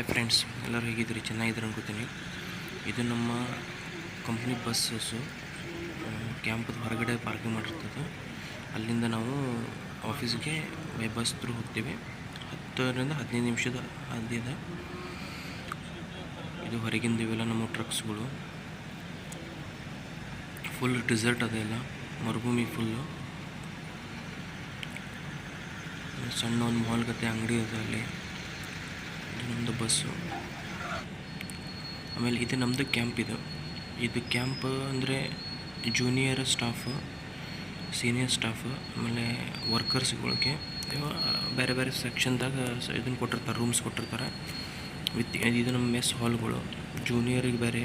Hi friends, ಎಲ್ಲರೂ ಹೇಗಿದ್ದೀರಿ? ಚೆನ್ನಾಗಿದ್ದೀರಿ ಅನ್ಕೋತೀನಿ. ಇದು ನಮ್ಮ ಕಂಪ್ನಿ ಬಸ್ಸಸ್ಸು ಕ್ಯಾಂಪದ ಹೊರಗಡೆ ಪಾರ್ಕಿಂಗ್ ಮಾಡಿರ್ತದೆ. ಅಲ್ಲಿಂದ ನಾವು ಆಫೀಸ್ಗೆ ಬಸ್ ಥ್ರೂ ಹೋಗ್ತೀವಿ. 10-15 ನಿಮಿಷದ ಹಾದಿದೆ. ಇದು ಹೊರಗಿಂದ ಇವೆಲ್ಲ ನಮ್ಮ ಟ್ರಕ್ಸ್ಗಳು. ಫುಲ್ ಡಿಸರ್ಟ್ ಅದೆಲ್ಲ, ಮರುಭೂಮಿ ಫುಲ್ಲು. ಸಣ್ಣ ಒಂದು ಮಾಲ್ ಗತೆ ಅಂಗಡಿ ಇದೆ ಅಲ್ಲಿ. ಇದು ನಮ್ಮದು ಬಸ್ಸು. ಆಮೇಲೆ ಇದು ನಮ್ಮದು ಕ್ಯಾಂಪ್. ಇದು ಕ್ಯಾಂಪ್ ಅಂದರೆ ಜೂನಿಯರ್ ಸ್ಟಾಫ್, ಸೀನಿಯರ್ ಸ್ಟಾಫ್, ಆಮೇಲೆ ವರ್ಕರ್ಸ್ಗಳಿಗೆ ಬೇರೆ ಬೇರೆ ಸೆಕ್ಷನ್ದಾಗ ಇದನ್ನು ಕೊಟ್ಟಿರ್ತಾರೆ, ರೂಮ್ಸ್ ಕೊಟ್ಟಿರ್ತಾರೆ. ಇದು ನಮ್ಮ ಮೆಸ್ ಹಾಲ್ಗಳು. ಜೂನಿಯರಿಗೆ ಬೇರೆ,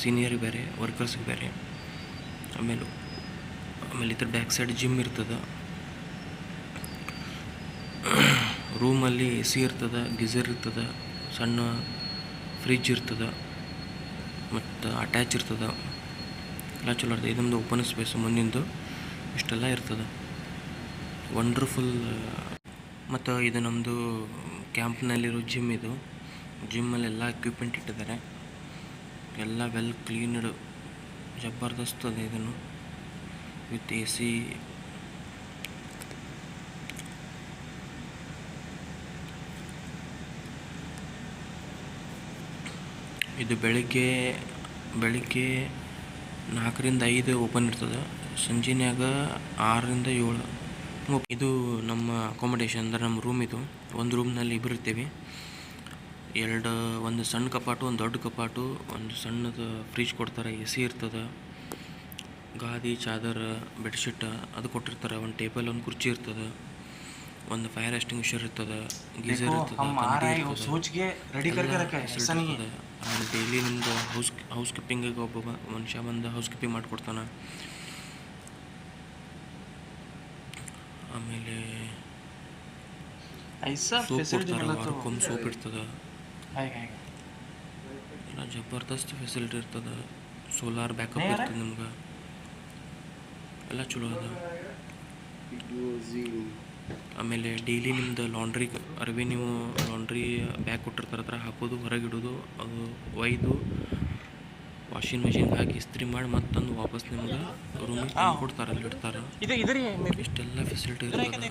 ಸೀನಿಯರಿಗೆ ಬೇರೆ, ವರ್ಕರ್ಸ್ಗೆ ಬೇರೆ. ಆಮೇಲೆ ಇದ್ರ ಬ್ಯಾಕ್ ಸೈಡ್ ಜಿಮ್ ಇರ್ತದೆ. ರೂಮಲ್ಲಿ ಎ ಸಿ ಇರ್ತದೆ, ಗೀಝರ್ ಇರ್ತದೆ, ಸಣ್ಣ ಫ್ರಿಜ್ ಇರ್ತದೆ, ಮತ್ತು ಅಟ್ಯಾಚ್ ಇರ್ತದೆ. ಎಲ್ಲ ಚಲೋ ಇರ್ತದೆ. ಇದೊಂದು ಓಪನ್ ಸ್ಪೇಸ್ ಮುಂದಿಂದು ಇಷ್ಟೆಲ್ಲ ಇರ್ತದೆ. ವಂಡರ್ಫುಲ್. ಮತ್ತು ಇದು ನಮ್ಮದು ಕ್ಯಾಂಪ್ನಲ್ಲಿರೋ ಜಿಮ್. ಇದು ಜಿಮ್ಮಲ್ಲಿ ಎಲ್ಲ ಎಕ್ವಿಪ್ಮೆಂಟ್ ಇಟ್ಟಿದ್ದಾರೆ. ಎಲ್ಲ ವೆಲ್ ಕ್ಲೀನ್ಡ್, ಜಬರ್ದಸ್ತ್ ಅದೇ. ಇದನ್ನು ವಿತ್ ಎ ಸಿ. ಇದು ಬೆಳಿಗ್ಗೆ 4ರಿಂದ 5 ಓಪನ್ ಇರ್ತದೆ. ಸಂಜೆನ್ಯಾಗ 6ರಿಂದ 7. ಇದು ನಮ್ಮ ಅಕಾಮಡೇಷನ್, ಅಂದರೆ ನಮ್ಮ ರೂಮ್. ಇದು ಒಂದು ರೂಮ್ನಲ್ಲಿ ಇಬ್ಬರು ಇರ್ತೀವಿ. ಒಂದು ಸಣ್ಣ ಕಪಾಟು, ಒಂದು ದೊಡ್ಡ ಕಪಾಟು, ಒಂದು ಸಣ್ಣದು ಫ್ರಿಜ್ ಕೊಡ್ತಾರೆ, ಎ ಸಿ ಇರ್ತದೆ, ಗಾದಿ, ಚಾದರ್, ಬೆಡ್ಶೀಟ್ ಅದು ಕೊಟ್ಟಿರ್ತಾರೆ. ಒಂದು ಟೇಬಲ್, ಒಂದು ಕುರ್ಚಿ ಇರ್ತದೆ, ಒಂದು ಫೈರ್ ಎಕ್ಸ್ಟಿಂಗ್ವಿಷರ್ ಇರ್ತದೆ, ಗೀಝರ್ ಇರ್ತದೆ, ಡೈಲಿ ನಿಮ್ದು ಹೌಸ್ ಕೀಪಿಂಗಿಗೆ ಒಬ್ಬ ಮನುಷ್ಯ ಬಂದು ಹೌಸ್ ಕೀಪಿಂಗ್ ಮಾಡಿಕೊಡ್ತಾನೆ. ಆಮೇಲೆ ಸೋಪ್ ಕೊಡ್ತಾರೆ, ವಾರಕ್ಕೊಮ್ಮೆ ಸೋಪ್ ಇರ್ತದೆ. ಎಲ್ಲ ಜಬರ್ದಸ್ತ್ ಫೆಸಿಲಿಟಿ ಇರ್ತದೆ. ಸೋಲಾರ್ ಬ್ಯಾಕಪ್ ಇರ್ತದೆ ನಿಮ್ಗೆ. ಎಲ್ಲ ಚಲೋ ಅದ. ಆಮೇಲೆ ಡೈಲಿ ನಿಮ್ದು ಲಾಂಡ್ರಿ ಅರ್ವಿ, ನೀವು ಲಾಂಡ್ರಿ ಬ್ಯಾಗ್ ಕೊಟ್ಟಿರ್ತಾರೆ, ಹತ್ರ ಹಾಕೋದು, ಹೊರಗಿಡೋದು, ಅದು ಒಯ್ದು ವಾಷಿಂಗ್ ಮೆಷಿನ್ಗೆ ಹಾಕಿ ಇಸ್ತ್ರಿ ಮಾಡಿ ಮತ್ತೊಂದು ವಾಪಸ್ ನಿಮ್ಗೆ ರೂಮಿಗೆ ತಂದು ಕೊಡ್ತಾರೆ, ಅಲ್ಲಿ ಇಡ್ತಾರೆ. ಇಷ್ಟೆಲ್ಲ ಫೆಸಿಲಿಟಿ ಇರ್ತದೆ.